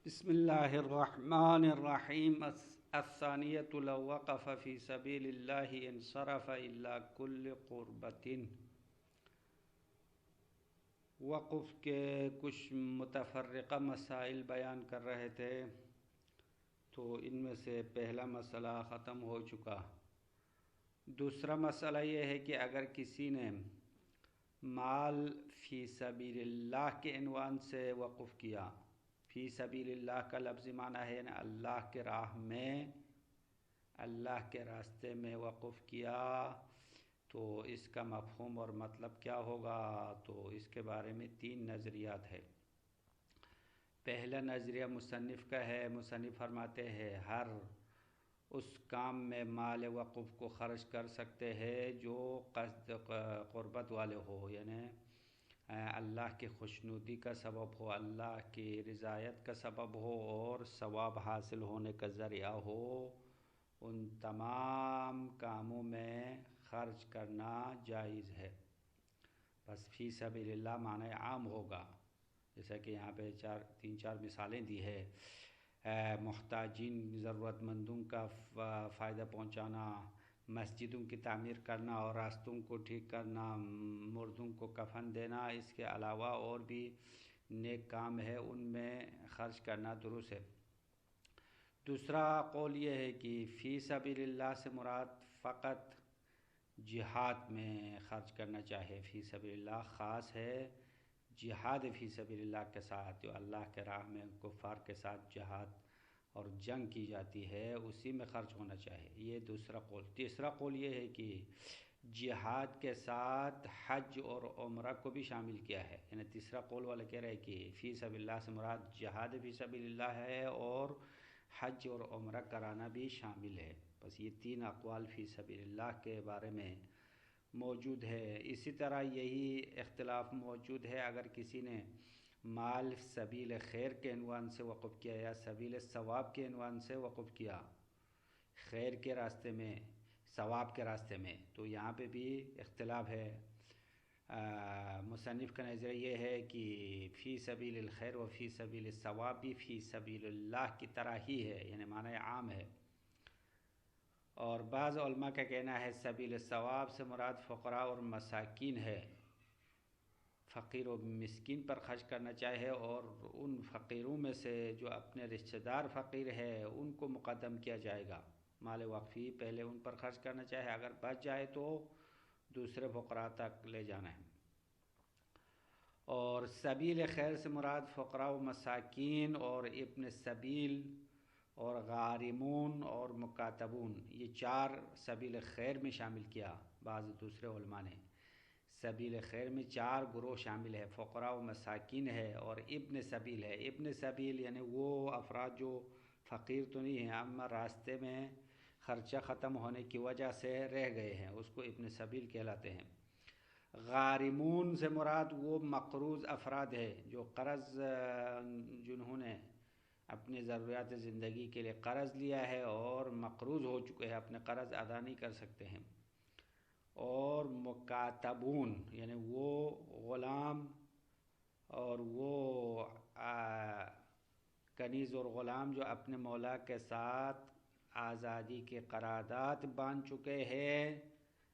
بسم اللہ الرحمن الرحیم الثانیة لو وقف فی سبیل اللہ انصرف الا کل قربت۔ وقف کے کچھ متفرقہ مسائل بیان کر رہے تھے، تو ان میں سے پہلا مسئلہ ختم ہو چکا۔ دوسرا مسئلہ یہ ہے کہ اگر کسی نے مال فی سبیل اللہ کے عنوان سے وقف کیا، فی سبیل اللہ کا لفظی معنی ہے یعنی اللہ کے راہ میں، اللہ کے راستے میں وقف کیا، تو اس کا مفہوم اور مطلب کیا ہوگا؟ تو اس کے بارے میں تین نظریات ہے۔ پہلا نظریہ مصنف کا ہے۔ مصنف فرماتے ہیں ہر اس کام میں مال وقف کو خرچ کر سکتے ہیں جو قصد قربت والے ہو، یعنی اللہ کی خوشنودی کا سبب ہو، اللہ کی رضایت کا سبب ہو اور ثواب حاصل ہونے کا ذریعہ ہو، ان تمام کاموں میں خرچ کرنا جائز ہے۔ بس فی سبیل اللہ معنی عام ہوگا، جیسا کہ یہاں پہ تین چار مثالیں دی ہے۔ محتاجین ضرورت مندوں کا فائدہ پہنچانا، مسجدوں کی تعمیر کرنا اور راستوں کو ٹھیک کرنا، مردوں کو کفن دینا، اس کے علاوہ اور بھی نیک کام ہے، ان میں خرچ کرنا درست ہے۔ دوسرا قول یہ ہے کہ فی سبیل اللہ سے مراد فقط جہاد میں خرچ کرنا چاہے۔ فی سبیل اللہ خاص ہے جہاد فی سبیل اللہ کے ساتھ، جو اللہ کے راہ میں کفار کے ساتھ جہاد اور جنگ کی جاتی ہے، اسی میں خرچ ہونا چاہیے۔ یہ دوسرا قول۔ تیسرا قول یہ ہے کہ جہاد کے ساتھ حج اور عمرہ کو بھی شامل کیا ہے، یعنی تیسرا قول والے کہہ رہے ہیں کہ فی سبیل اللہ سے مراد جہاد فی سبیل اللہ ہے اور حج اور عمرہ کرانا بھی شامل ہے۔ بس یہ تین اقوال فی سبیل اللہ کے بارے میں موجود ہے۔ اسی طرح یہی اختلاف موجود ہے اگر کسی نے مال سبیل خیر کے عنوان سے وقف کیا یا سبیل ثواب کے عنوان سے وقف کیا، خیر کے راستے میں، ثواب کے راستے میں، تو یہاں پہ بھی اختلاف ہے۔ مصنف کا نظریہ یہ ہے کہ فی سبیل الخیر و فی سبیل الثواب بھی فی سبیل اللہ کی طرح ہی ہے، یعنی معنی عام ہے۔ اور بعض علماء کا کہنا ہے سبیل الثواب سے مراد فقراء اور مساکین ہے، فقیر و مسکین پر خرچ کرنا چاہے، اور ان فقیروں میں سے جو اپنے رشتہ دار فقیر ہے ان کو مقدم کیا جائے گا۔ مال وقفی پہلے ان پر خرچ کرنا چاہے، اگر بچ جائے تو دوسرے فقراء تک لے جانا ہے۔ اور سبیل خیر سے مراد فقراء و مساکین اور ابن سبیل اور غارمون اور مکاتبون، یہ چار سبیل خیر میں شامل کیا بعض دوسرے علماء نے۔ سبیل خیر میں چار گروہ شامل ہے، فقراء و مساکین ہے اور ابن سبیل ہے۔ ابن سبیل یعنی وہ افراد جو فقیر تو نہیں ہیں اما راستے میں خرچہ ختم ہونے کی وجہ سے رہ گئے ہیں، اس کو ابن سبیل کہلاتے ہیں۔ غارمون سے مراد وہ مقروض افراد ہے جو قرض، جنہوں نے اپنی ضروریات زندگی کے لیے قرض لیا ہے اور مقروض ہو چکے ہیں، اپنے قرض ادا نہیں کر سکتے ہیں۔ اور مکاتبون یعنی وہ غلام اور وہ کنیز اور غلام جو اپنے مولا کے ساتھ آزادی کے قرارداد باندھ چکے ہیں،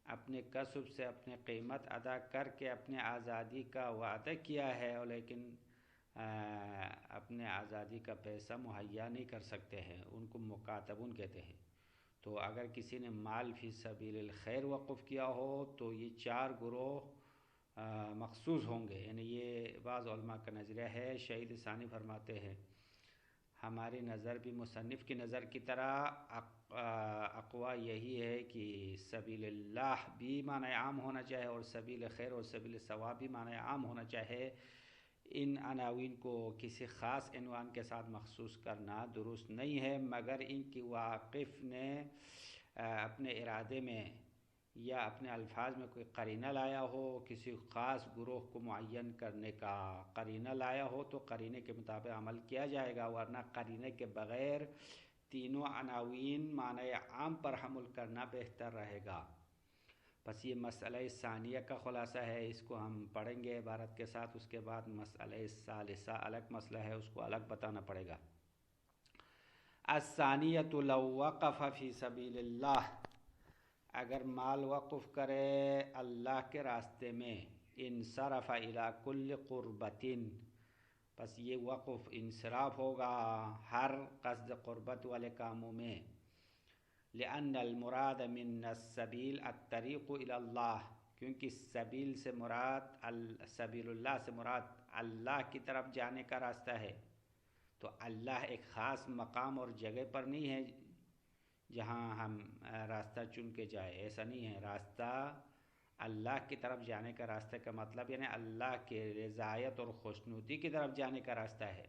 اپنے کسب سے اپنے قیمت ادا کر کے اپنے آزادی کا وعدہ کیا ہے، لیکن اپنے آزادی کا پیسہ مہیا نہیں کر سکتے ہیں، ان کو مکاتبون کہتے ہیں۔ تو اگر کسی نے مال فی سبیل الخیر وقف کیا ہو تو یہ چار گروہ مخصوص ہوں گے، یعنی یہ بعض علماء کا نظریہ ہے۔ شہید ثانی فرماتے ہیں ہماری نظر بھی مصنف کی نظر کی طرح اقوی یہی ہے کہ سبیل اللہ بھی معنی عام ہونا چاہے اور سبیل خیر اور سبیل ثواب بھی معنی عام ہونا چاہے۔ ان عناوین کو کسی خاص عنوان کے ساتھ مخصوص کرنا درست نہیں ہے، مگر ان کی واقف نے اپنے ارادے میں یا اپنے الفاظ میں کوئی قرینہ لایا ہو، کسی خاص گروہ کو معین کرنے کا قرینہ لایا ہو تو قرینے کے مطابق عمل کیا جائے گا، ورنہ قرینے کے بغیر تینوں عناوین معنی عام پر حمل کرنا بہتر رہے گا۔ بس یہ مسئلہ ثانیہ کا خلاصہ ہے، اس کو ہم پڑھیں گے عبارت کے ساتھ، اس کے بعد مسئلہ ثالثہ الگ مسئلہ ہے، اس کو الگ بتانا پڑے گا۔ الثانیۃ لو وقف فی سبیل اللہ، اگر مال وقف کرے اللہ کے راستے میں، انصرف الی کل قربۃ، پس یہ وقف انصراف ہوگا ہر قصد قربت والے کاموں میں، لأن المراد من السبیل الطریق الی اللہ، کیونکہ سبیل سے مراد سبیل اللہ سے مراد اللہ کی طرف جانے کا راستہ ہے۔ تو اللہ ایک خاص مقام اور جگہ پر نہیں ہے جہاں ہم راستہ چن کے جائیں، ایسا نہیں ہے۔ راستہ اللہ کی طرف جانے کا راستہ کا مطلب یعنی اللہ کے رضایت اور خوشنودی کی طرف جانے کا راستہ ہے،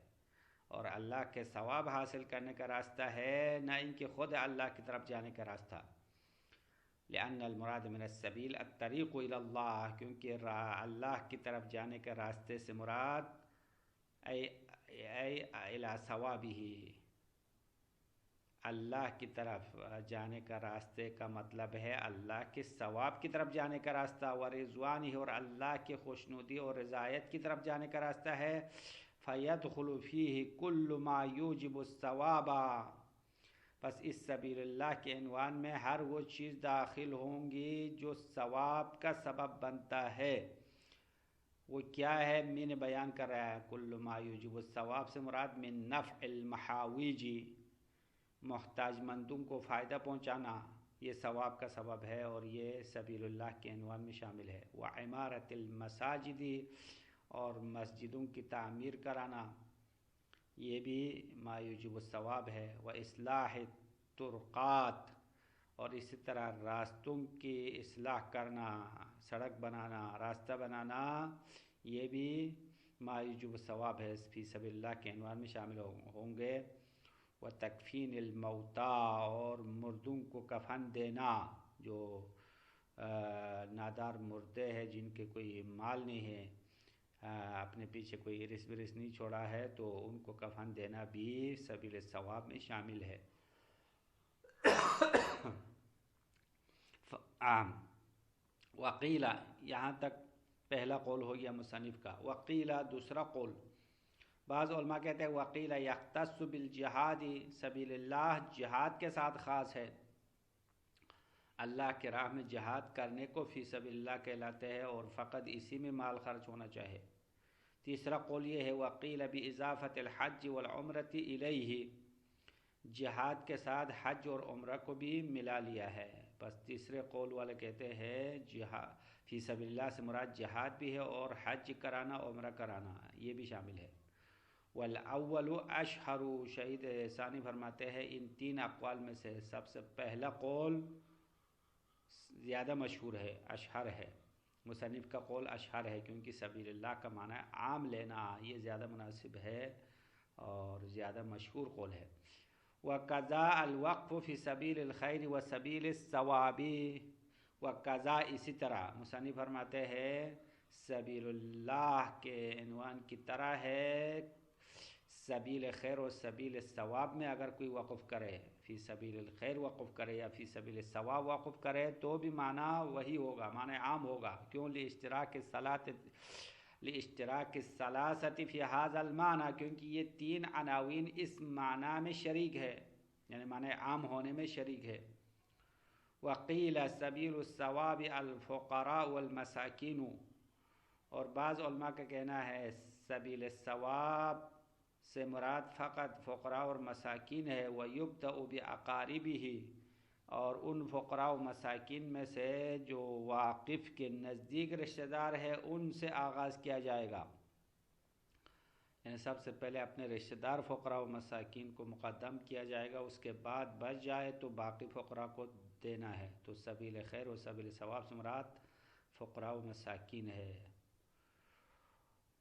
اور اللہ کے ثواب حاصل کرنے کا راستہ ہے، نہ ان کے خود اللہ کی طرف جانے کا راستہ۔ لأن المراد من السبیل الطریق الی اللہ، کیونکہ اللہ کی طرف جانے کے راستے سے مراد الی ثوابہ، اللہ کی طرف جانے کا راستے کا مطلب ہے اللہ کے ثواب کی طرف جانے کا راستہ، ورضوانہ، اور اللہ کے خوشنودی اور رضایت کی طرف جانے کا راستہ ہے۔ فیدخل فیہ کل ما یوجب الثواب، پس اس سبیل اللہ کے عنوان میں ہر وہ چیز داخل ہوں گی جو ثواب کا سبب بنتا ہے۔ وہ کیا ہے؟ میں نے بیان کر رہا ہے، کل ما یوجب الثواب سے مراد من نفع المحاویج، محتاج مندوں کو فائدہ پہنچانا، یہ ثواب کا سبب ہے اور یہ سبیل اللہ کے عنوان میں شامل ہے۔ وعمارت المساجد، اور مسجدوں کی تعمیر کرانا، یہ بھی ما یوجب الثواب ہے۔ واصلاح الطرقات، اور اسی طرح راستوں کی اصلاح کرنا، سڑک بنانا، راستہ بنانا، یہ بھی ما یوجب الثواب ہے، فی سبیل اللہ کے عنوان میں شامل ہوں گے۔ وتکفین الموتیٰ، اور مردوں کو کفن دینا، جو نادار مردے ہیں جن کے کوئی مال نہیں ہے، اپنے پیچھے کوئی ارث ورث نہیں چھوڑا ہے، تو ان کو کفن دینا بھی سبیل ثواب میں شامل ہے۔ وقیلا، یہاں تک پہلا قول ہو گیا مصنف کا۔ وقیلا، دوسرا قول، بعض علماء کہتے ہیں وقیلا یختص بالجہاد، سبیل اللہ جہاد کے ساتھ خاص ہے، اللہ کے راہ میں جہاد کرنے کو فی سبیل اللہ کہلاتے ہیں، اور فقط اسی میں مال خرچ ہونا چاہے۔ تیسرا قول یہ ہے وقیل باضافۃ الحج والعمرۃ الیہ، جہاد کے ساتھ حج اور عمرہ کو بھی ملا لیا ہے۔ بس تیسرے قول والے کہتے ہیں جہاد فی سبیل اللہ سے مراد جہاد بھی ہے اور حج کرانا، عمرہ کرانا، یہ بھی شامل ہے۔ والاول اشہر، شہید ثانی فرماتے ہیں ان تین اقوال میں سے سب سے پہلا قول زیادہ مشہور ہے، اشہر ہے۔ مصنف کا قول اشہر ہے کیونکہ سبیل اللہ کا معنی عام لینا، یہ زیادہ مناسب ہے اور زیادہ مشہور قول ہے۔ وقضاء الوقف فی سبیل الخیر و سبیل الثواب، وقضاء، اسی طرح مصنف فرماتے ہیں سبیل اللہ کے عنوان کی طرح ہے سبیل خیر و سبیل ثواب میں اگر کوئی وقف کرے، فی سبیل الخیر وقف کرے یا فی سبیل الثواب وقف کرے تو بھی معنی وہی ہوگا، معنی عام ہوگا۔ کیوں؟ لاشتراک الثلاثۃ فی ھذا المعنی، کیونکہ یہ تین عناوین اس معنی میں شریک ہے، یعنی معنی عام ہونے میں شریک ہے۔ وقیل سبیل الثواب الفقراء والمساکین، اور بعض علماء کا کہنا ہے سبیل الثواب سے مراد فقط فقراء اور مساکین ہے۔ وَيُبْدَأُ بِأَقَارِبِهِ، اور ان فقراء و مساکین میں سے جو واقف کے نزدیک رشتہ دار ہے ان سے آغاز کیا جائے گا، یعنی سب سے پہلے اپنے رشتہ دار فقراء و مساکین کو مقدم کیا جائے گا، اس کے بعد بچ جائے تو باقی فقراء کو دینا ہے۔ تو سبیل خیر و سبیل ثواب سے مراد فقراء و مساکین ہے۔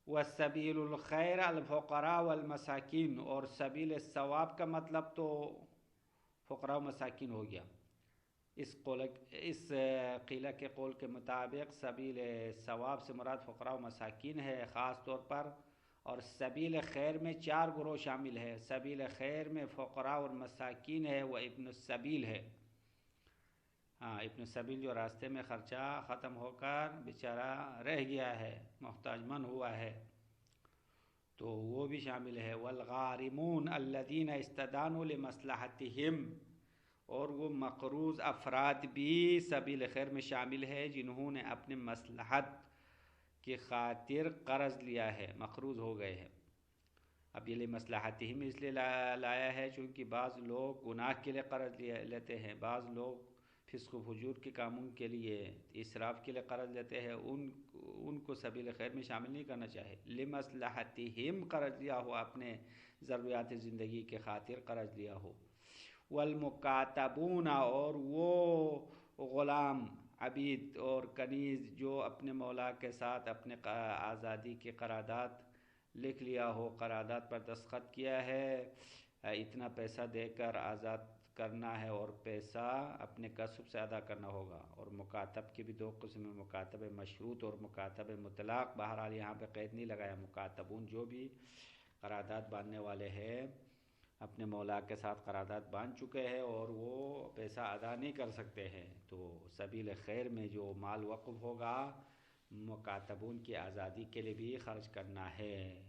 وسبیل الخیر الفقراء والمساکین، اور سبیل الثواب کا مطلب تو فقراء و مساکین ہو گیا۔ اس قیلہ کے قول کے مطابق سبیل ثواب سے مراد فقراء و مساکین ہے خاص طور پر، اور سبیل خیر میں چار گروہ شامل ہے۔ سبیل خیر میں فقراء اور مساکین ہے، وہ ابن السبیل ہے، ابن السبیل جو راستے میں خرچہ ختم ہو کر بیچارہ رہ گیا ہے، محتاج من ہوا ہے، تو وہ بھی شامل ہے۔ والغارمون الذین استدانوا لمصلحتہم، اور وہ مقروض افراد بھی سبیل خیر میں شامل ہے جنہوں نے اپنے مصلحت کی خاطر قرض لیا ہے، مقروض ہو گئے ہیں۔ اب یہ لمصلحتہم اس لیے لایا ہے چونکہ بعض لوگ گناہ کے لیے قرض لیتے ہیں، بعض لوگ فسق و فجور کے کاموں کے لیے، اسراف کے لیے قرض لیتے ہیں، ان کو سبیل خیر میں شامل نہیں کرنا چاہیے۔ لمصلحتہم قرض لیا ہو، اپنے ضروریات زندگی کے خاطر قرض لیا ہو۔ والمکاتبون، اور وہ غلام، عبید اور کنیز جو اپنے مولا کے ساتھ اپنے آزادی کی قرارداد لکھ لیا ہو، قرارداد پر دستخط کیا ہے، اتنا پیسہ دے کر آزاد کرنا ہے اور پیسہ اپنے کسب سے ادا کرنا ہوگا۔ اور مکاتب کی بھی دو قسم ہیں، مکاتب مشروط اور مکاتب مطلق۔ بہرحال یہاں پہ قید نہیں لگایا، مکاتبون جو بھی قرارداد باندھنے والے ہیں، اپنے مولا کے ساتھ قرارداد باندھ چکے ہیں اور وہ پیسہ ادا نہیں کر سکتے ہیں، تو سبیل خیر میں جو مال وقف ہوگا مکاتبون کی آزادی کے لیے بھی خرچ کرنا ہے۔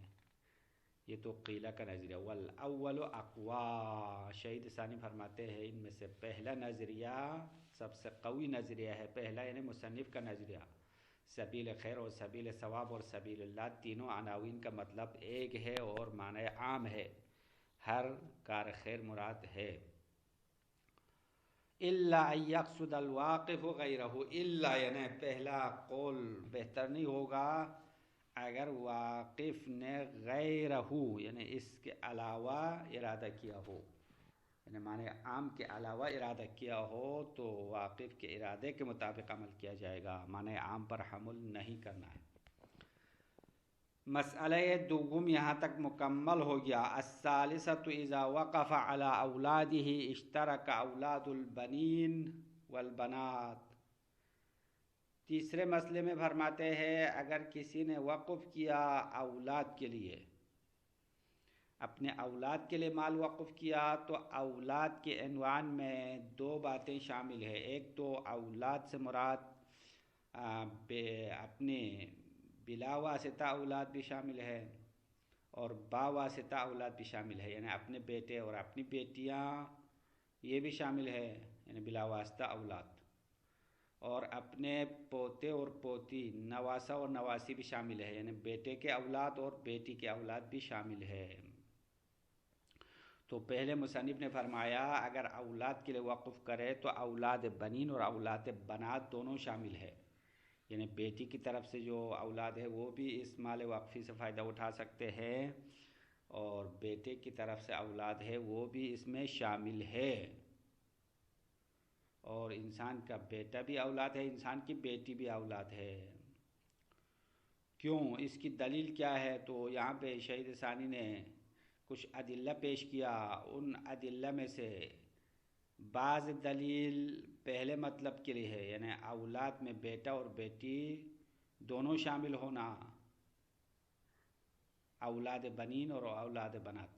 یہ تو قیلہ کا نظریہ۔ والاول اقوا، شہید ثانی فرماتے ہیں ان میں سے پہلا نظریہ سب سے قوی نظریہ ہے۔ پہلا یعنی مصنف کا نظریہ، سبیل خیر اور سبیل ثواب اور سبیل اللہ تینوں عناوین کا مطلب ایک ہے اور معنی عام ہے، ہر کار خیر مراد ہے۔ الا ان یقصد الواقف غیرہ، الا یعنی پہلا قول بہتر نہیں ہوگا اگر واقف نے غیرہ یعنی اس کے علاوہ ارادہ کیا ہو، یعنی معنی عام کے علاوہ ارادہ کیا ہو تو واقف کے ارادے کے مطابق عمل کیا جائے گا، معنی عام پر حمل نہیں کرنا ہے۔ مسئلہ دوم یہاں تک مکمل ہو گیا۔ الثالثۃ اذا وقف علی اولادہ اشترک اولاد البنین والبنات۔ تیسرے مسئلے میں فرماتے ہیں اگر کسی نے وقف کیا اولاد کے لیے، اپنے اولاد کے لیے مال وقف کیا، تو اولاد کے عنوان میں دو باتیں شامل ہیں۔ ایک تو اولاد سے مراد اپنے بلا واسطہ اولاد بھی شامل ہے اور با واسطہ اولاد بھی شامل ہے، یعنی اپنے بیٹے اور اپنی بیٹیاں یہ بھی شامل ہے، یعنی بلا واسطہ اولاد، اور اپنے پوتے اور پوتی، نواسا اور نواسی بھی شامل ہے، یعنی بیٹے کے اولاد اور بیٹی کے اولاد بھی شامل ہے۔ تو پہلے مصنف نے فرمایا اگر اولاد کے لیے وقف کرے تو اولاد بنین اور اولاد بنات دونوں شامل ہے، یعنی بیٹی کی طرف سے جو اولاد ہے وہ بھی اس مال وقفی سے فائدہ اٹھا سکتے ہیں اور بیٹے کی طرف سے اولاد ہے وہ بھی اس میں شامل ہے، اور انسان کا بیٹا بھی اولاد ہے، انسان کی بیٹی بھی اولاد ہے۔ کیوں؟ اس کی دلیل کیا ہے؟ تو یہاں پہ شہید ثانی نے کچھ ادلہ پیش کیا، ان ادلہ میں سے بعض دلیل پہلے مطلب کے لیے ہے، یعنی اولاد میں بیٹا اور بیٹی دونوں شامل ہونا، اولاد بنین اور اولاد بنات،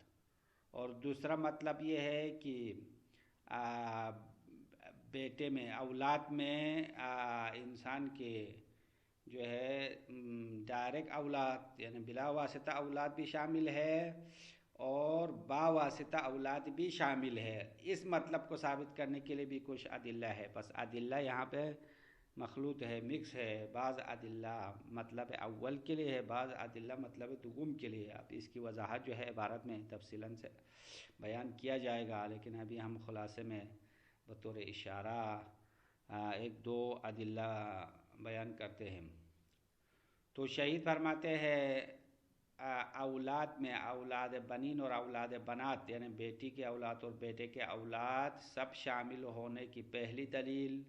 اور دوسرا مطلب یہ ہے کہ بیٹے میں، اولاد میں انسان کے جو ہے ڈائریکٹ اولاد یعنی بلا واسطہ اولاد بھی شامل ہے اور با واسطہ اولاد بھی شامل ہے۔ اس مطلب کو ثابت کرنے کے لیے بھی کچھ ادلہ ہے، بس ادلہ یہاں پہ مخلوط ہے، مکس ہے، بعض ادلہ مطلب اول کے لیے ہے، بعض ادلہ مطلب دوم کے لیے۔ اب اس کی وضاحت جو ہے عبارت میں تفصیلاً سے بیان کیا جائے گا، لیکن ابھی ہم خلاصے میں بطور اشارہ ایک دو ادلہ بیان کرتے ہیں۔ تو شہید فرماتے ہیں اولاد میں اولاد بنین اور اولاد بنات یعنی بیٹی کے اولاد اور بیٹے کے اولاد سب شامل ہونے کی پہلی دلیل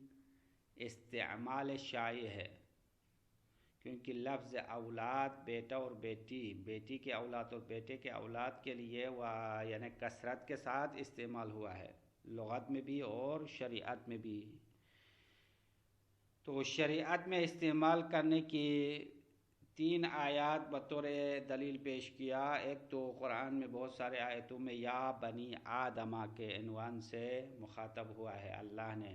استعمال شائع ہے، کیونکہ لفظ اولاد بیٹا اور بیٹی، بیٹی کے اولاد اور بیٹے کے اولاد کے لیے یعنی کثرت کے ساتھ استعمال ہوا ہے، لغت میں بھی اور شریعت میں بھی۔ تو شریعت میں استعمال کرنے کی 3 آیات بطور دلیل پیش کیا۔ ایک تو قرآن میں بہت سارے آیتوں میں یا بنی آدمہ کے عنوان سے مخاطب ہوا ہے، اللہ نے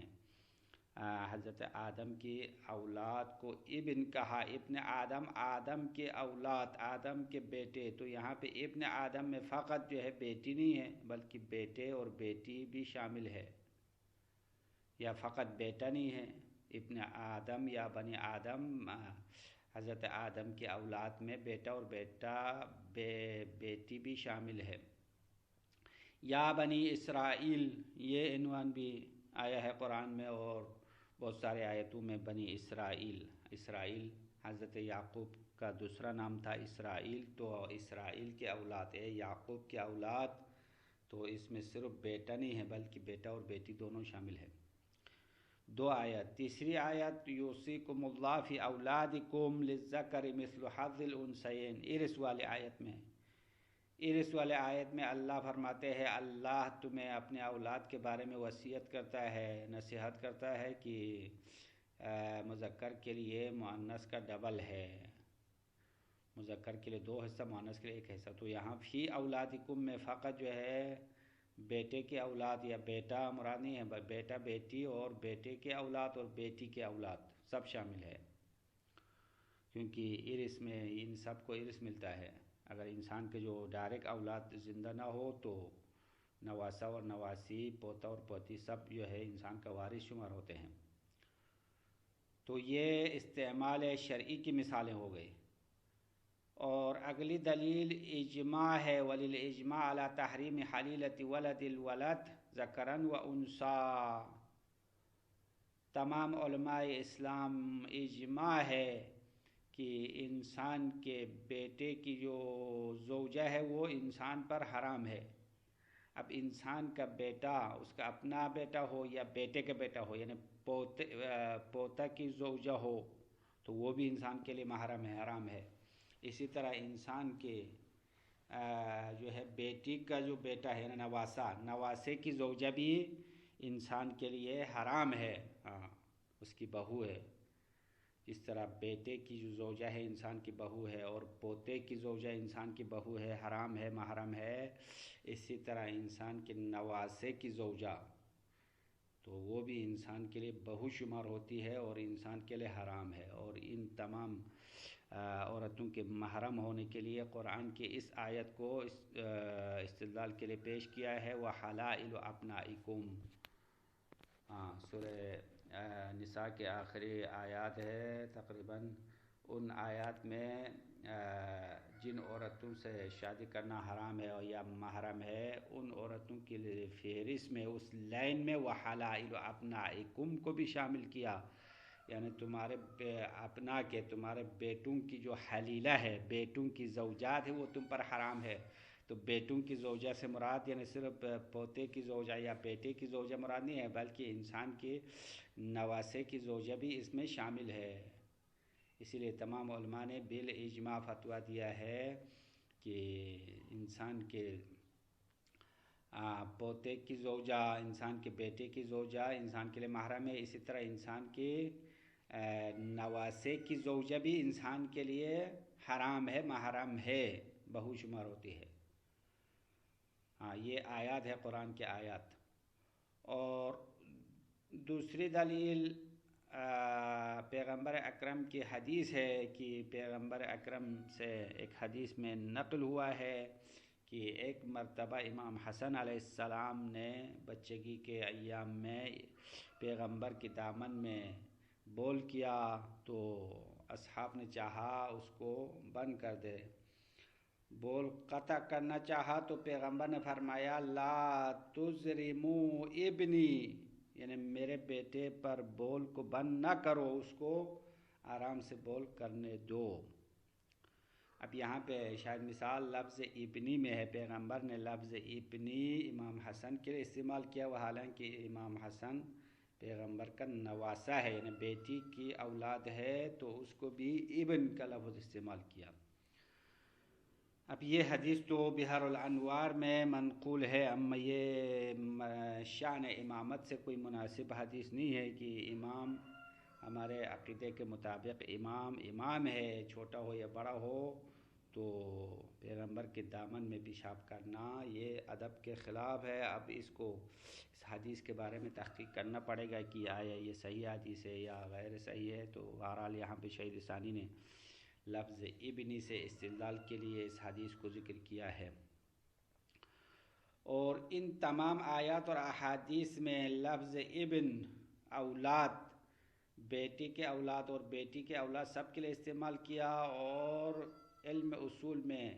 حضرت آدم کی اولاد کو ابن کہا، ابن آدم، آدم کے اولاد، آدم کے بیٹے. تو یہاں پہ ابن آدم میں فقط جو ہے بیٹی نہیں ہے بلکہ بیٹے اور بیٹی بھی شامل ہے، یا فقط بیٹا نہیں ہے. ابن آدم یا بنی آدم، حضرت آدم کے اولاد میں بیٹا اور بیٹی بھی شامل ہے. یا بنی اسرائیل، یہ عنوان بھی آیا ہے قرآن میں اور بہت سارے آیتوں میں. بنی اسرائیل حضرت یعقوب کا دوسرا نام تھا اسرائیل، تو اسرائیل کے اولاد ہے، یعقوب کے اولاد. تو اس میں صرف بیٹا نہیں ہے بلکہ بیٹا اور بیٹی دونوں شامل ہے. 2 آیت. تیسری آیت یوصیکم اللہ فی اولادکم للذکر مثل حظ الانثیین، ارث والے آیت میں اللہ فرماتے ہیں اللہ تمہیں اپنے اولاد کے بارے میں وصیت کرتا ہے، نصیحت کرتا ہے کہ مذکر کے لیے مؤنث کا ڈبل ہے، مذکر کے لیے 2 حصہ، مؤنث کے لیے 1 حصہ. تو یہاں فی اولادکم میں فقط جو ہے بیٹے کے اولاد یا بیٹا مراد نہیں ہے، بیٹا بیٹی اور بیٹے کے اولاد اور بیٹی کے اولاد سب شامل ہے، کیونکہ ارث میں ان سب کو ارث ملتا ہے. اگر انسان کے جو ڈائریکٹ اولاد زندہ نہ ہو تو نواسا اور نواسی، پوتا اور پوتی سب جو ہے انسان کا وارث شمار ہوتے ہیں. تو یہ استعمال شرعی کی مثالیں ہو گئی. اور اگلی دلیل اجماع ہے، وَلِلْإِجْمَاعِ عَلَى تَحْرِيمِ حَلِيلَةِ وَلَدِ الْوَلَدِ ذَكَرًا وَأُنْثَىٰ. تمام علماء اسلام اجماع ہے کہ انسان کے بیٹے کی جو زوجہ ہے وہ انسان پر حرام ہے. اب انسان کا بیٹا، اس کا اپنا بیٹا ہو یا بیٹے کا بیٹا ہو، یعنی پوتا کی زوجہ ہو تو وہ بھی انسان کے لیے محرم ہے، حرام ہے. اسی طرح انسان کے جو ہے بیٹی کا جو بیٹا ہے نواسے کی زوجہ بھی انسان کے لیے حرام ہے، اس کی بہو ہے. اس طرح بیٹے کی جو زوجہ ہے انسان کی بہو ہے، اور پوتے کی زوجہ انسان کی بہو ہے، حرام ہے، محرم ہے. اسی طرح انسان کے نواسے کی زوجہ تو وہ بھی انسان کے لیے بہو شمار ہوتی ہے اور انسان کے لیے حرام ہے. اور ان تمام عورتوں کے محرم ہونے کے لیے قرآن کی اس آیت کو استدلال کے لیے پیش کیا ہے، وَحَلَائِلُ أَبْنَائِكُمْ. سورہ نساء کے آخری آیات ہے تقریباً. ان آیات میں جن عورتوں سے شادی کرنا حرام ہے یا محرم ہے ان عورتوں کے لیے فہرست میں اس لائن میں وَحَلَائِلُ أَبْنَائِكُمْ کو بھی شامل کیا، یعنی تمہارے اپنا کے تمہارے بیٹوں کی جو حلیلہ ہے، بیٹوں کی زوجات ہے، وہ تم پر حرام ہے. تو بیٹوں کی زوجہ سے مراد یعنی صرف پوتے کی زوجہ یا بیٹے کی زوجہ مراد نہیں ہے بلکہ انسان کے نواسے کی زوجہ بھی اس میں شامل ہے. اسی لیے تمام علماء نے بالاجماع فتویٰ دیا ہے کہ انسان کے پوتے کی زوجہ، انسان کے بیٹے کی زوجہ انسان کے لیے محرم ہے. اسی طرح انسان کے نواسے کی زوجہ بھی انسان کے لیے حرام ہے، محرم ہے، بہو شمار ہوتی ہے. یہ آیات ہے قرآن کے آیات. اور دوسری دلیل پیغمبر اکرم کی حدیث ہے کہ پیغمبر اکرم سے ایک حدیث میں نقل ہوا ہے کہ ایک مرتبہ امام حسن علیہ السلام نے بچگی کے ایام میں پیغمبر کے دامن میں بول کیا تو اصحاب نے چاہا اس کو بند کر دے. بول قطع کرنا چاہا تو پیغمبر نے فرمایا لا تزرموا ابنی، یعنی میرے بیٹے پر بول کو بند نہ کرو، اس کو آرام سے بول کرنے دو. اب یہاں پہ شاید مثال لفظ ابنی میں ہے، پیغمبر نے لفظ ابنی امام حسن کے لیے استعمال کیا، وہ حالانکہ امام حسن پیغمبر کا نواسا ہے یعنی بیٹی کی اولاد ہے تو اس کو بھی ابن کا لفظ استعمال کیا. اب یہ حدیث تو بحر الانوار میں منقول ہے، اما یہ شان امامت سے کوئی مناسب حدیث نہیں ہے کہ امام ہمارے عقیدے کے مطابق امام ہے، چھوٹا ہو یا بڑا ہو تو پیغمبر کے دامن میں پیشاب کرنا یہ ادب کے خلاف ہے۔ اب اس کو اس حدیث کے بارے میں تحقیق کرنا پڑے گا کہ آیا یہ صحیح حدیث ہے یا غیر صحیح ہے۔ تو بہرحال یہاں پہ شہید ثانی نے لفظ ابنی سے استدلال کے لیے اس حدیث کو ذکر کیا ہے، اور ان تمام آیات اور احادیث میں لفظ ابن اولاد، بیٹی کے اولاد اور بیٹی کے اولاد سب کے لیے استعمال کیا، اور علم اصول میں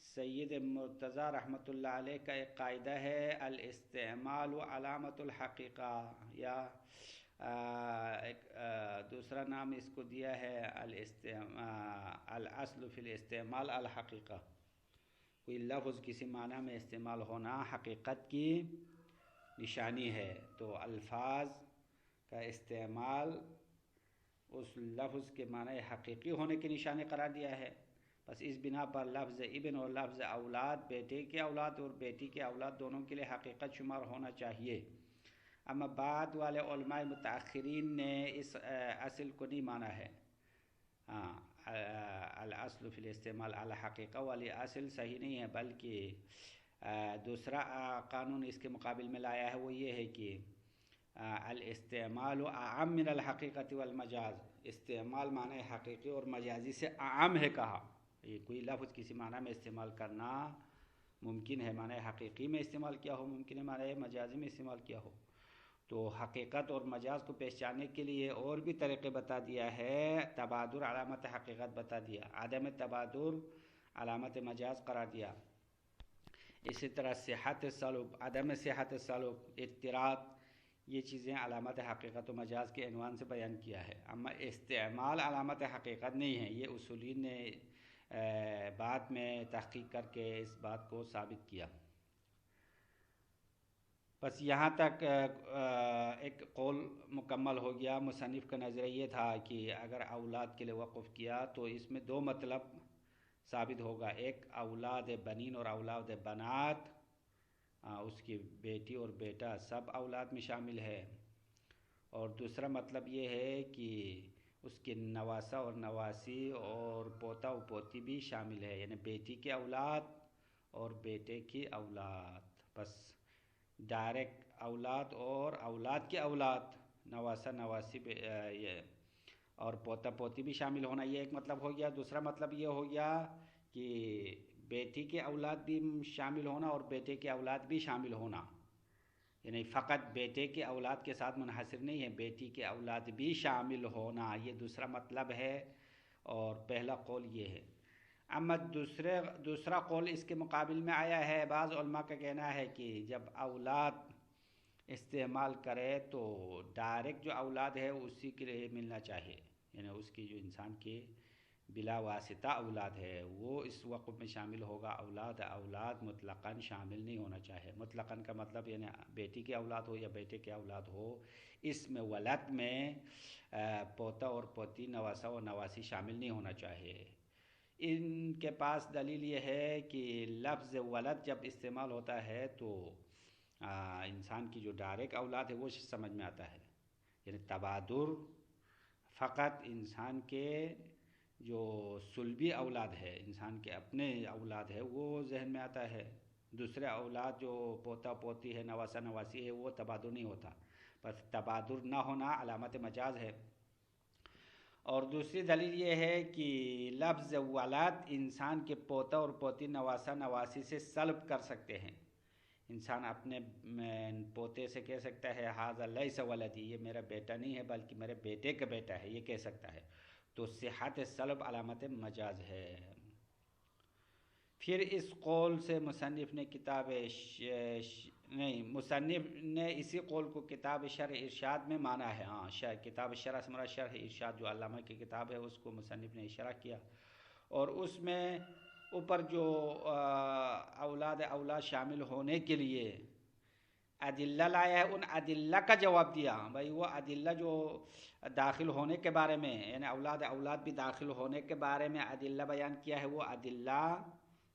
سید مرتضیٰ رحمۃ اللہ علیہ کا ایک قاعدہ ہے، الاستعمال علامت الحقیقہ، یا ایک دوسرا نام اس کو دیا ہے الاصل فی الاستعمال الحقیقہ۔ کوئی لفظ کسی معنی میں استعمال ہونا حقیقت کی نشانی ہے، تو الفاظ کا استعمال اس لفظ کے معنی حقیقی ہونے کی نشانی قرار دیا ہے۔ بس اس بنا پر لفظ ابن اور لفظ اولاد، بیٹے کے اولاد اور بیٹی کے اولاد دونوں کے لیے حقیقت شمار ہونا چاہیے۔ اما بعد والے علماء متاخرین نے اس اصل کو نہیں مانا ہے۔ الاصل فی الاستعمال الحقیقہ والی اصل صحیح نہیں ہے، بلکہ دوسرا قانون اس کے مقابل میں لایا ہے، وہ یہ ہے کہ الاستعمال اعم من الحقیقت والمجاز، استعمال معنی حقیقی اور مجازی سے اعم ہے کہا۔ یہ کوئی لفظ کسی معنی میں استعمال کرنا ممکن ہے، معنی حقیقی میں استعمال کیا ہو، ممکن ہے معنی مجازی میں استعمال کیا ہو۔ تو حقیقت اور مجاز کو پہچاننے کے لیے اور بھی طریقے بتا دیا ہے۔ تبادر علامت حقیقت بتا دیا، عدم تبادر علامت مجاز قرار دیا۔ اسی طرح صحت سلب، عدم صحت سلب، اضطراب، یہ چیزیں علامت حقیقت و مجاز کے عنوان سے بیان کیا ہے۔ اما استعمال علامت حقیقت نہیں ہے، یہ اصولین نے بعد میں تحقیق کر کے اس بات کو ثابت کیا۔ بس یہاں تک ایک قول مکمل ہو گیا۔ مصنف کا نظریہ یہ تھا کہ اگر اولاد کے لیے وقف کیا تو اس میں دو مطلب ثابت ہوگا، ایک اولاد بنین اور اولاد بنات، اس کی بیٹی اور بیٹا سب اولاد میں شامل ہے، اور دوسرا مطلب یہ ہے کہ اس کے نواسہ اور نواسی اور پوتا و پوتی بھی شامل ہے، یعنی بیٹی کی اولاد اور بیٹے کی اولاد، بس ڈائریکٹ اولاد اور اولاد کی اولاد، نواسہ نواسی اور پوتا پوتی بھی شامل ہونا، یہ ایک مطلب ہو گیا۔ دوسرا مطلب یہ ہو گیا کہ بیٹی کے اولاد بھی شامل ہونا اور بیٹے کے اولاد بھی شامل ہونا، یعنی فقط بیٹے کے اولاد کے ساتھ منحصر نہیں ہے، بیٹی کے اولاد بھی شامل ہونا، یہ دوسرا مطلب ہے، اور پہلا قول یہ ہے۔ اما دوسرا قول اس کے مقابل میں آیا ہے۔ بعض علماء کا کہنا ہے کہ جب اولاد استعمال کرے تو ڈائریکٹ جو اولاد ہے اسی کے لیے ملنا چاہیے، یعنی اس کی جو انسان کی بلا واسطہ اولاد ہے وہ اس وقت میں شامل ہوگا۔ اولاد مطلقاً شامل نہیں ہونا چاہیے۔ مطلقاً کا مطلب یعنی بیٹی کی اولاد ہو یا بیٹے کی اولاد ہو، اس میں ولد میں پوتا اور پوتی، نواسہ اور نواسی شامل نہیں ہونا چاہیے۔ ان کے پاس دلیل یہ ہے کہ لفظ ولد جب استعمال ہوتا ہے تو انسان کی جو ڈائریکٹ اولاد ہے وہ سمجھ میں آتا ہے، یعنی تبادر فقط انسان کے جو صلبی اولاد ہے، انسان کے اپنے اولاد ہے، وہ ذہن میں آتا ہے۔ دوسرے اولاد جو پوتا پوتی ہے، نواسہ نواسی ہے، وہ تبادر نہیں ہوتا، بس تبادر نہ ہونا علامت مجاز ہے۔ اور دوسری دلیل یہ ہے کہ لفظ ولد انسان کے پوتا اور پوتی، نواسہ نواسی سے سلب کر سکتے ہیں۔ انسان اپنے پوتے سے کہہ سکتا ہے ھذا لیس ولدی، یہ میرا بیٹا نہیں ہے بلکہ میرے بیٹے کا بیٹا ہے، یہ کہہ سکتا ہے، تو صحت سلب علامت مجاز ہے۔ پھر اس قول سے مصنف نے اسی قول کو کتاب شرح ارشاد میں مانا ہے۔ کتاب شرح سے مراد شرح ارشاد جو علامہ کی کتاب ہے، اس کو مصنف نے شرح کیا، اور اس میں اوپر جو اولاد شامل ہونے کے لیے ادلہ لایا ہے، ان ادلہ کا جواب دیا۔ بھائی وہ ادلہ جو داخل ہونے کے بارے میں، یعنی اولاد بھی داخل ہونے کے بارے میں ادلہ بیان کیا ہے، وہ ادلہ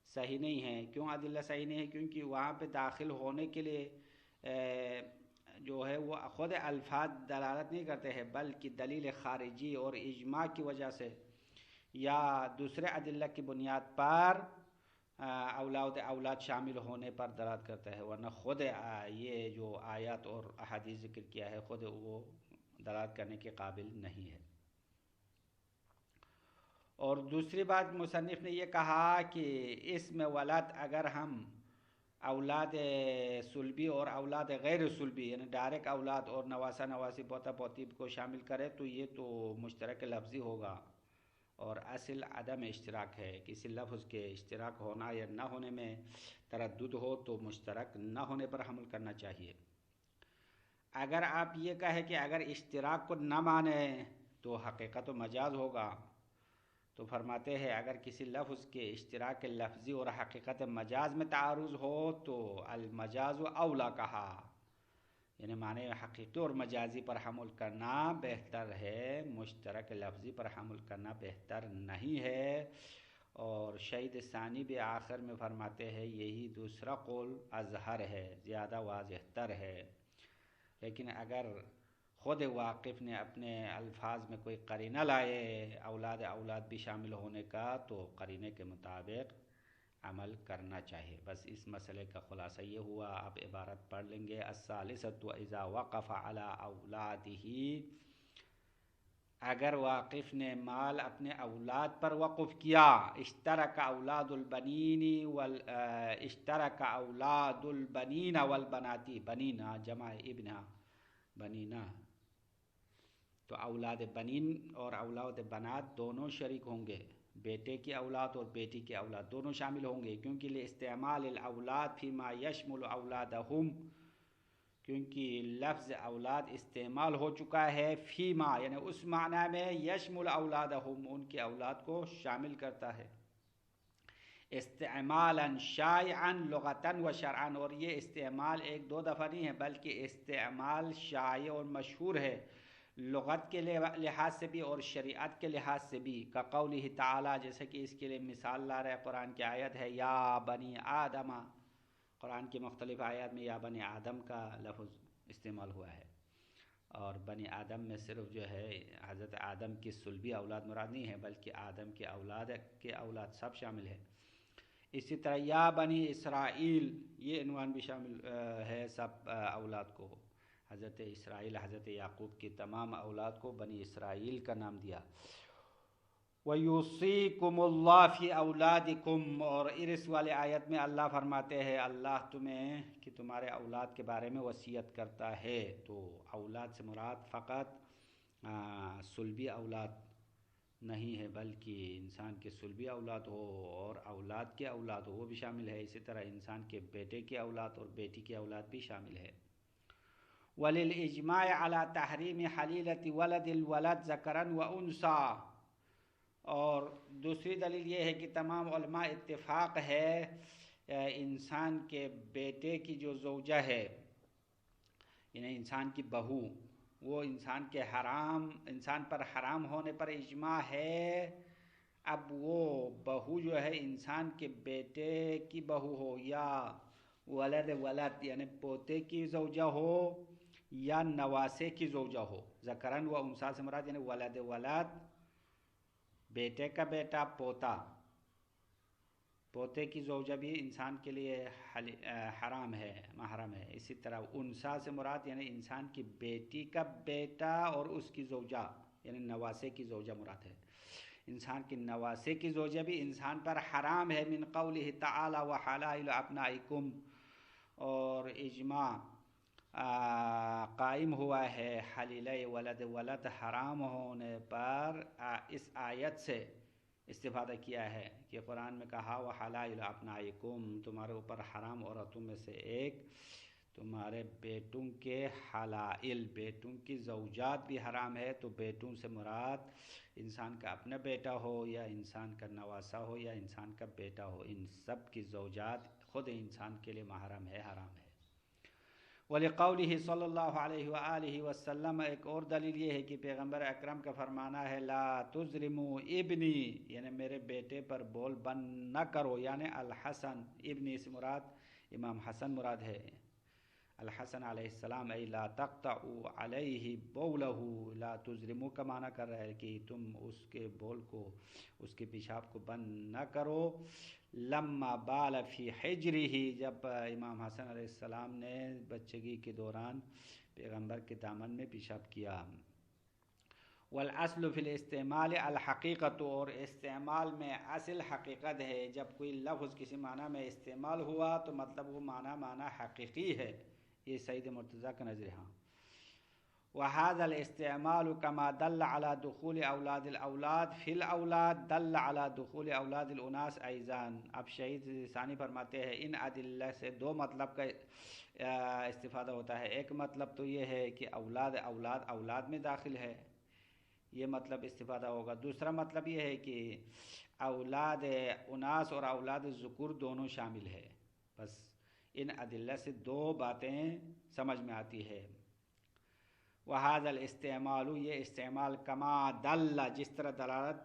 صحیح نہیں ہے۔ کیوں ادلہ صحیح نہیں ہے؟ کیونکہ وہاں پہ داخل ہونے کے لیے جو ہے وہ خود الفاظ دلالت نہیں کرتے ہیں، بلکہ دلیل خارجی اور اجماع کی وجہ سے یا دوسرے ادلہ کی بنیاد پر اولاد شامل ہونے پر دلالت کرتا ہے، ورنہ خود یہ جو آیات اور احادیث ذکر کیا ہے خود وہ دلالت کرنے کے قابل نہیں ہے۔ اور دوسری بات مصنف نے یہ کہا کہ اس میں ولد اگر ہم اولاد صلبی اور اولاد غیر صلبی یعنی ڈائریکٹ اولاد اور نواسہ نواسی پوتا پوتی کو شامل کرے تو یہ تو مشترک لفظی ہوگا، اور اصل عدم اشتراک ہے۔ کسی لفظ کے اشتراک ہونا یا نہ ہونے میں تردد ہو تو مشترک نہ ہونے پر حمل کرنا چاہیے۔ اگر آپ یہ کہیں کہ اگر اشتراک کو نہ مانے تو حقیقت و مجاز ہوگا، تو فرماتے ہیں اگر کسی لفظ کے اشتراک لفظی اور حقیقت مجاز میں تعارض ہو تو المجاز اولا کہا، یعنی معنی حقیقی اور مجازی پر حمل کرنا بہتر ہے، مشترک لفظی پر حمل کرنا بہتر نہیں ہے۔ اور شہید ثانی بھی آخر میں فرماتے ہیں یہی دوسرا قول اظہر ہے، زیادہ واضح تر ہے، لیکن اگر خود واقف نے اپنے الفاظ میں کوئی قرینہ لائے اولاد بھی شامل ہونے کا تو قرینے کے مطابق عمل کرنا چاہیے۔ بس اس مسئلے کا خلاصہ یہ ہوا۔ اب عبارت پڑھ لیں گے۔ الثالثۃ اذا وقف علی اولادہ، اگر واقف نے مال اپنے اولاد پر وقف کیا، اشترک اولاد البنین والبنات، بنینا جمع ابنہ بنینا، تو اولاد بنین اور اولاد بنات دونوں شریک ہوں گے، بیٹے کی اولاد اور بیٹی کی اولاد دونوں شامل ہوں گے، کیونکہ لاستعمال الاولاد فیما یشمل اولادہم، کیونکہ لفظ اولاد استعمال ہو چکا ہے فیما یعنی اس معنی میں یشمل اولادہم ان کی اولاد کو شامل کرتا ہے، استعمالا شائعا لغتا و شرعا، اور یہ استعمال ایک دو دفعہ نہیں ہے بلکہ استعمال شائع اور مشہور ہے لغت کے لحاظ سے بھی اور شریعت کے لحاظ سے بھی، کا قولہ تعالی، جیسے کہ اس کے لیے مثال لا رہے قرآن کی آیت ہے یا بنی آدم، قرآن کی مختلف آیات میں یا بنی آدم کا لفظ استعمال ہوا ہے، اور بنی آدم میں صرف جو ہے حضرت آدم کی صلبی اولاد مراد نہیں ہے بلکہ آدم کے اولاد سب شامل ہے۔ اسی طرح یا بنی اسرائیل، یہ عنوان بھی شامل ہے سب اولاد کو، حضرت اسرائیل حضرت یعقوب کی تمام اولاد کو بنی اسرائیل کا نام دیا۔ وَيُوصِيكُمُ اللَّهُ فِي أَوْلَادِكُمْ، اور ارث والے آیت میں اللہ فرماتے ہیں اللہ تمہیں کہ تمہارے اولاد کے بارے میں وصیت کرتا ہے، تو اولاد سے مراد فقط صلبی اولاد نہیں ہے بلکہ انسان کے صلبی اولاد ہو اور اولاد کے اولاد ہو وہ بھی شامل ہے، اسی طرح انسان کے بیٹے کی اولاد اور بیٹی کی اولاد بھی شامل ہے۔ وَلِلْإِجْمَاعِ عَلَى تَحْرِيمِ حَلِيلَةِ وَلَدِ الْوَلَدِ ذَكَرًا وَأُنْثَىٰ، اور دوسری دلیل یہ ہے کہ تمام علماء اتفاق ہے انسان کے بیٹے کی جو زوجہ ہے یعنی انسان کی بہو، وہ انسان پر حرام ہونے پر اجماع ہے۔ اب وہ بہو جو ہے انسان کے بیٹے کی بہو ہو یا ولد یعنی پوتے کی زوجہ ہو یا نواسے کی زوجہ ہو، ذکرن و انثیٰ سے مراد یعنی ولد بیٹے کا بیٹا پوتے کی زوجہ بھی انسان کے لیے حرام ہے، محرم ہے۔ اسی طرح انثیٰ سے مراد یعنی انسان کی بیٹی کا بیٹا اور اس کی زوجہ یعنی نواسے کی زوجہ مراد ہے، انسان کی نواسے کی زوجہ بھی انسان پر حرام ہے، من قولہ تعالی وحلائل ابنائکم، اور اجماع قائم ہوا ہے حلیلہ ولد حرام ہونے پر اس آیت سے استفادہ کیا ہے کہ قرآن میں کہا وحلائل ابنائکم، تمہارے اوپر حرام عورتوں میں سے ایک تمہارے بیٹوں کے حلائل، بیٹوں کی زوجات بھی حرام ہے، تو بیٹوں سے مراد انسان کا اپنا بیٹا ہو یا انسان کا نواسا ہو یا انسان کا بیٹا ہو، ان سب کی زوجات خود انسان کے لیے محرم ہے، حرام ہے۔ وَلِقَوْلِهِ صلی اللہ علیہ وآلہ وسلم، ایک اور دلیل یہ ہے کہ پیغمبر اکرم کا فرمانا ہے لا تظلموا ابنی، یعنی میرے بیٹے پر بول بند نہ کرو، یعنی الحسن، ابنی سے مراد امام حسن مراد ہے، الحسن علیہ السلام ای لا تقطعوا علیہ بولہ، لا تزرموا کا معنی کر رہا ہے کہ تم اس کے بول کو، اس کے پیشاب کو بند نہ کرو. لما بال فی حجرہ، جب امام حسن علیہ السلام نے بچگی کے دوران پیغمبر کے دامن میں پیشاب کیا. والاصل فی الاستعمال الحقیقت، اور استعمال میں اصل حقیقت ہے. جب کوئی لفظ کسی معنی میں استعمال ہوا تو مطلب وہ معنی حقیقی ہے. یہ سید مرتضیٰ کا نظر ہے. وهذا الاستعمال كما دل على دخول اولاد الاولاد فی الاولاد دل على دخول اولاد الاناس ایضاً. اب شہید ثانی فرماتے ہیں ان ادلہ سے دو مطلب کا استفادہ ہوتا ہے. ایک مطلب تو یہ ہے کہ اولاد میں داخل ہے، یہ مطلب استفادہ ہوگا. دوسرا مطلب یہ ہے کہ اولاد اناس اور اولاد ذکور دونوں شامل ہے. بس ان ادلہ سے دو باتیں سمجھ میں آتی ہے. وہذا الاستعمال، یہ استعمال کما دل، جس طرح دلالت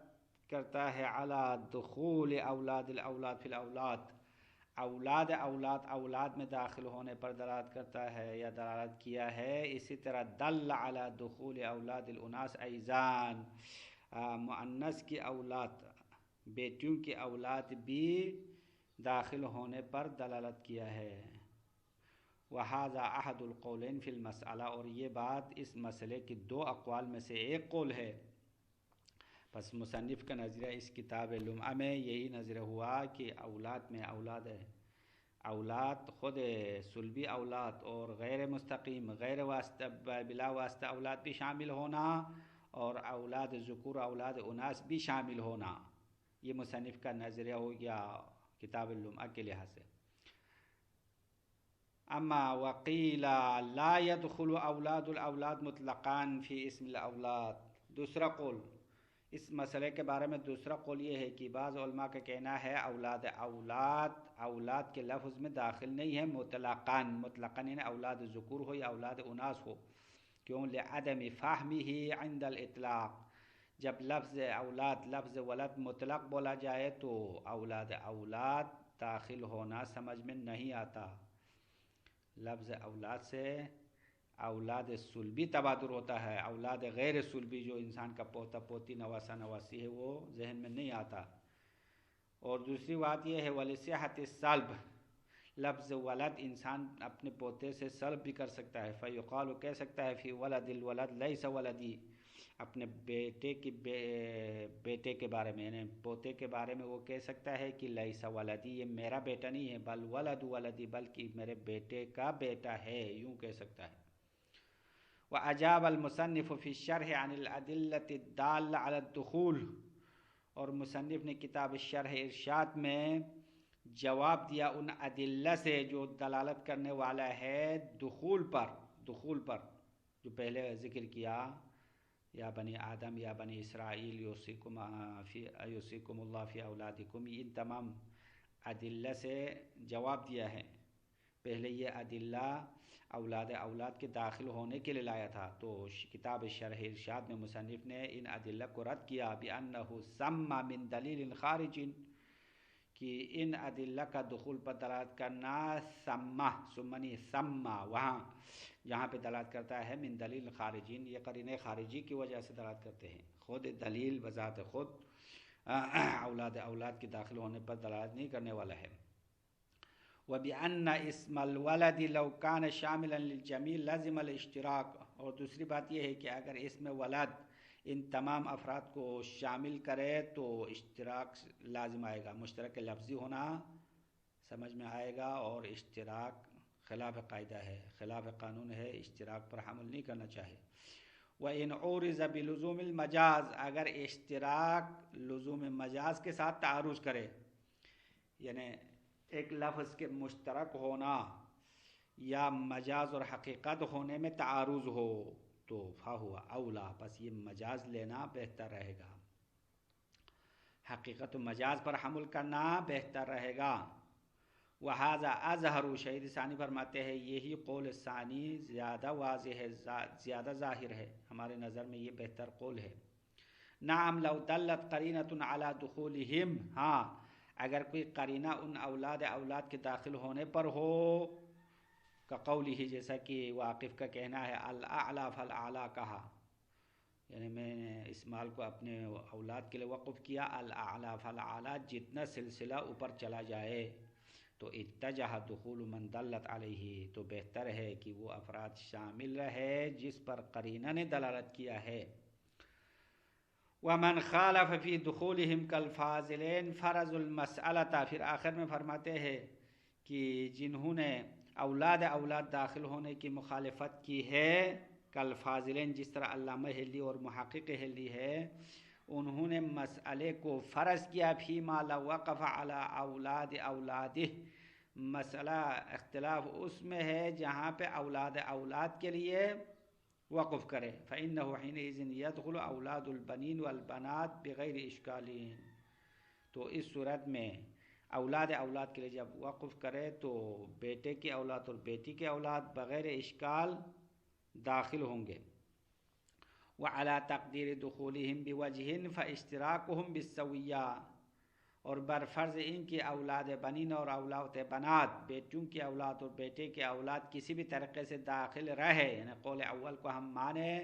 کرتا ہے علی دخول اولاد الاولاد فی الاولاد، اولاد میں داخل ہونے پر دلالت کرتا ہے یا دلالت کیا ہے. اسی طرح دل علی دخول اولاد الاناس ایضاً، مؤنث کی اولاد، بیٹیوں کی اولاد بھی داخل ہونے پر دلالت کیا ہے. وہذا احد القولین فی المسئلہ، اور یہ بات اس مسئلے کے دو اقوال میں سے ایک قول ہے. پس مصنف کا نظریہ اس کتاب لمعہ میں یہی نظریہ ہوا کہ اولاد میں اولاد ہے، اولاد خود سلبی اولاد اور غیر مستقیم غیر واسطہ بلا واسطہ اولاد بھی شامل ہونا، اور اولاد ذکور اولاد اناس بھی شامل ہونا. یہ مصنف کا نظریہ ہو گیا کتاب لمعہ کے لحاظ سے. اما وقیل لا يدخل اولاد الاولاد مطلقاً فی اسم الاولاد. دوسرا قول اس مسئلے کے بارے میں، دوسرا قول یہ ہے کہ بعض علماء کا کہنا ہے اولاد کے لفظ میں داخل نہیں ہے مطلقاً یعنی اولاد ذکور ہو یا اولاد اناس ہو. کیوں؟ لعدم فہمہ عند الاطلاق. جب لفظ اولاد، لفظ ولد مطلق بولا جائے تو اولاد داخل ہونا سمجھ میں نہیں آتا. لفظ اولاد سے اولاد سلبی تبادر ہوتا ہے، اولاد غیر سلبی جو انسان کا پوتا پوتی نواسا نواسی ہے وہ ذہن میں نہیں آتا. اور دوسری بات یہ ہے ولصحت السلب، لفظ ولد انسان اپنے پوتے سے سلب بھی کر سکتا ہے. فیقال، کہہ سکتا ہے فی ولد الولد لیس ولدی، اپنے بیٹے کے بارے میں یعنی پوتے کے بارے میں وہ کہہ سکتا ہے کہ لیس ولدی، یہ میرا بیٹا نہیں ہے، بل ولد ولدی، بلکہ میرے بیٹے کا بیٹا ہے، یوں کہہ سکتا ہے. وأجاب المصنف فی الشرح عن الأدلة الدالة على الدخول، اور مصنف نے کتاب شرح ارشاد میں جواب دیا ان ادلہ سے جو دلالت کرنے والا ہے دخول پر، جو پہلے ذکر کیا، یا بنی آدم یا بنی اسرائیل یوصیکم اللہ فی اولادکم، ان تمام ادلہ سے جواب دیا ہے. پہلے یہ ادلہ اولاد کے داخل ہونے کے لیے لایا تھا، تو کتاب شرح ارشاد میں مصنف نے ان ادلہ کو رد کیا بأنہ سمّ من دلیل خارج، کہ ان ادلہ کا دخول پر دلالت کرنا سمّنی وہاں جہاں پہ دلالت کرتا ہے من دلیل خارجین، یہ قرینہ خارجی کی وجہ سے دلالت کرتے ہیں. خود دلیل بذات خود اولاد کے داخل ہونے پر دلالت نہیں کرنے والا ہے. وَبِأَنَّ اسم الولد لو كان شاملا للجميع لازم الاشتراک، اور دوسری بات یہ ہے کہ اگر اسم ولد ان تمام افراد کو شامل کرے تو اشتراک لازم آئے گا، مشترک لفظی ہونا سمجھ میں آئے گا، اور اشتراک خلاف قاعدہ ہے، خلاف قانون ہے، اشتراک پر حمل نہیں کرنا چاہیے. وَإِنْ عُورِضَ بِلُزُومِ الْمَجَاز، اگر اشتراک لزوم مجاز کے ساتھ تعارض کرے، یعنی ایک لفظ کے مشترک ہونا یا مجاز اور حقیقت ہونے میں تعارض ہو تو فَهُوَ اولا، پس یہ مجاز لینا بہتر رہے گا، حقیقت و مجاز پر حمل کرنا بہتر رہے گا. وہذا اظہر، شہید ثانی فرماتے ہیں یہی قول ثانی زیادہ واضح ہے، زیادہ ظاہر ہے، ہمارے نظر میں یہ بہتر قول ہے. نعم لو دلت قرینۃ علی دخولہم، ہاں اگر کوئی قرینہ ان اولاد کے داخل ہونے پر ہو، کقولہ جیسا کہ واقف کا کہنا ہے الاعلیٰ فالاعلیٰ کہا، یعنی میں نے اس مال کو اپنے اولاد کے لیے وقف کیا، الاعلیٰ فالاعلیٰ جتنا سلسلہ اوپر چلا جائے، تو اتجہ دخول من دلت علیہ، تو بہتر ہے کہ وہ افراد شامل رہے جس پر قرینہ نے دلالت کیا ہے۔ ومن خالف فی دخولہم کالفاضلین فرض المسألہ، پھر آخر میں فرماتے ہیں کہ جنہوں نے اولاد داخل ہونے کی مخالفت کی ہے، کالفاضلین جس طرح علامہ ہلی اور محقق ہلی ہے، انہوں نے مسئلے کو فرض کیا فیما لو وقف علی اولادہ، مسئلہ اختلاف اس میں ہے جہاں پہ اولاد کے لیے وقف کرے، فإنہ حینئذ یدخل اولاد البنین والبنات بغیر اشکال، تو اس صورت میں اولاد کے لیے جب وقف کرے تو بیٹے کی اولاد اور بیٹی کی اولاد بغیر اشکال داخل ہوں گے۔ وعلی تقدیر دخولہم بوجہ فاشتراکہم بالسویہ، اور برفرض ان کی اولاد بنین اور اولاد بنات، بیٹوں کی اولاد اور بیٹے کی اولاد کسی بھی طریقے سے داخل رہے، یعنی قول اول کو ہم مانیں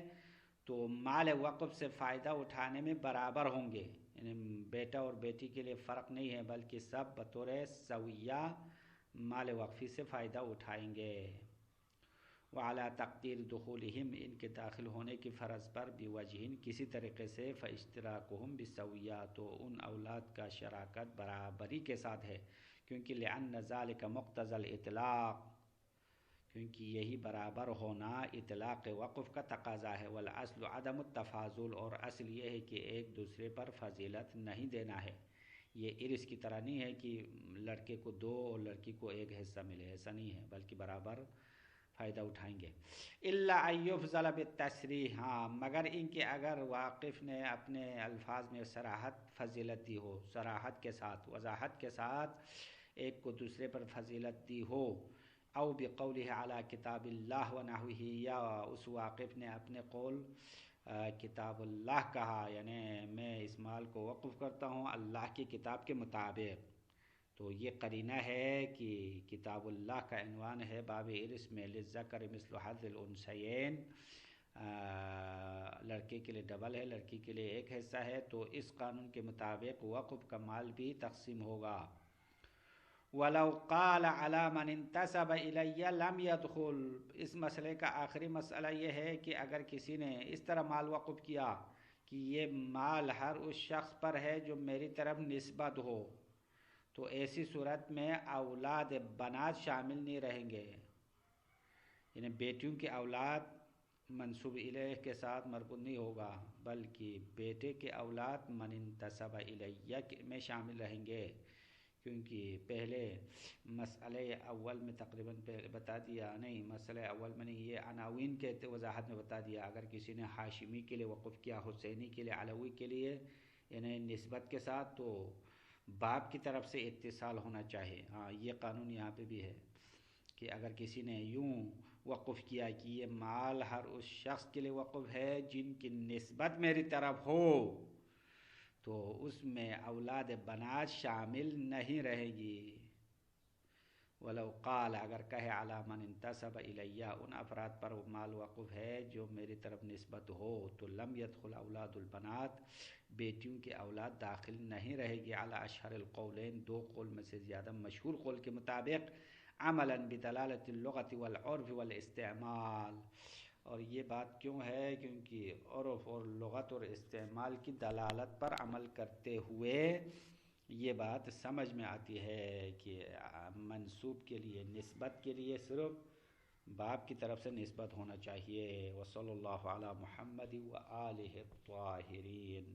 تو مال وقف سے فائدہ اٹھانے میں برابر ہوں گے، یعنی بیٹا اور بیٹی کے لیے فرق نہیں ہے، بلکہ سب بطور سویہ مال وقفی سے فائدہ اٹھائیں گے۔ وعلی تقدیر دخولہم، ان کے داخل ہونے کی فرض پر بوجہ کسی طریقے سے، فاشتراکہم بالسویہ، تو ان اولاد کا شراکت برابری کے ساتھ ہے، کیونکہ لأن ذلک مقتضی الاطلاق، کیونکہ یہی برابر ہونا اطلاق وقف کا تقاضا ہے، والاصل عدم التفاضل، اور اصل یہ ہے کہ ایک دوسرے پر فضیلت نہیں دینا ہے، یہ ارث کی طرح نہیں ہے کہ لڑکے کو 2 اور لڑکی کو 1 حصہ ملے، ایسا نہیں ہے، بلکہ برابر فائدہ اٹھائیں گے۔ الا ان یفضل بالتصریح، ہاں مگر ان کے اگر واقف نے اپنے الفاظ میں صراحت فضیلت دی ہو، صراحت کے ساتھ، وضاحت کے ساتھ ایک کو دوسرے پر فضیلت دی ہو، او بقولہ علی کتاب اللہ ونحوہ، یا اس واقف نے اپنے قول کتاب اللہ کہا، یعنی میں اس مال کو وقف کرتا ہوں اللہ کی کتاب کے مطابق، تو یہ قرینہ ہے کہ کتاب اللہ کا عنوان ہے باب ارث میں للذکر مثل حظ الانثیین، لڑکے کے لیے ڈبل ہے، لڑکی کے لیے 1 حصہ ہے، تو اس قانون کے مطابق وقف کا مال بھی تقسیم ہوگا۔ وَلَوْ قَالَ عَلَى مَنِ انْتَسَبَ إِلَيَّ لَمْ يَدْخُلْ، اس مسئلے کا آخری مسئلہ یہ ہے کہ اگر کسی نے اس طرح مال وقف کیا کہ یہ مال ہر اس شخص پر ہے جو میری طرف نسبت ہو، تو ایسی صورت میں اولاد بنات شامل نہیں رہیں گے، یعنی بیٹیوں کی اولاد منسوب الیہ کے ساتھ مربوط نہیں ہوگا، بلکہ بیٹے کے اولاد من انتسب الیہ میں شامل رہیں گے، کیونکہ پہلے مسئلہ اول میں تقریباً بتا دیا، نہیں مسئلہ اول میں نہیں، یہ عناوین کے وضاحت میں بتا دیا، اگر کسی نے ہاشمی کے لیے وقف کیا، حسینی کے لیے، علوی کے لیے، یعنی نسبت کے ساتھ، تو باپ کی طرف سے اتصال ہونا چاہیے۔ ہاں یہ قانون یہاں پہ بھی ہے کہ اگر کسی نے یوں وقف کیا کہ یہ مال ہر اس شخص کے لیے وقف ہے جن کی نسبت میری طرف ہو، تو اس میں اولاد بنات شامل نہیں رہے گی۔ ولو قال، اگر کہے علی من انتسب الیہ، ان افراد پر مال وقف ہے جو میری طرف نسبت ہو، تو لم يدخل اولاد البنات، بیٹیوں کی اولاد داخل نہیں رہے گی، علی اشہر القولین، 2 قول میں سے زیادہ مشہور قول کے مطابق، عملا بدلالۃ اللغۃ والعرف والاستعمال، اور یہ بات کیوں ہے؟ کیونکہ عرف اور لغت اور استعمال کی دلالت پر عمل کرتے ہوئے یہ بات سمجھ میں آتی ہے کہ منسوب کے لیے، نسبت کے لیے صرف باپ کی طرف سے نسبت ہونا چاہیے۔ وصلی اللہ علی محمد وآلہ الطاہرین۔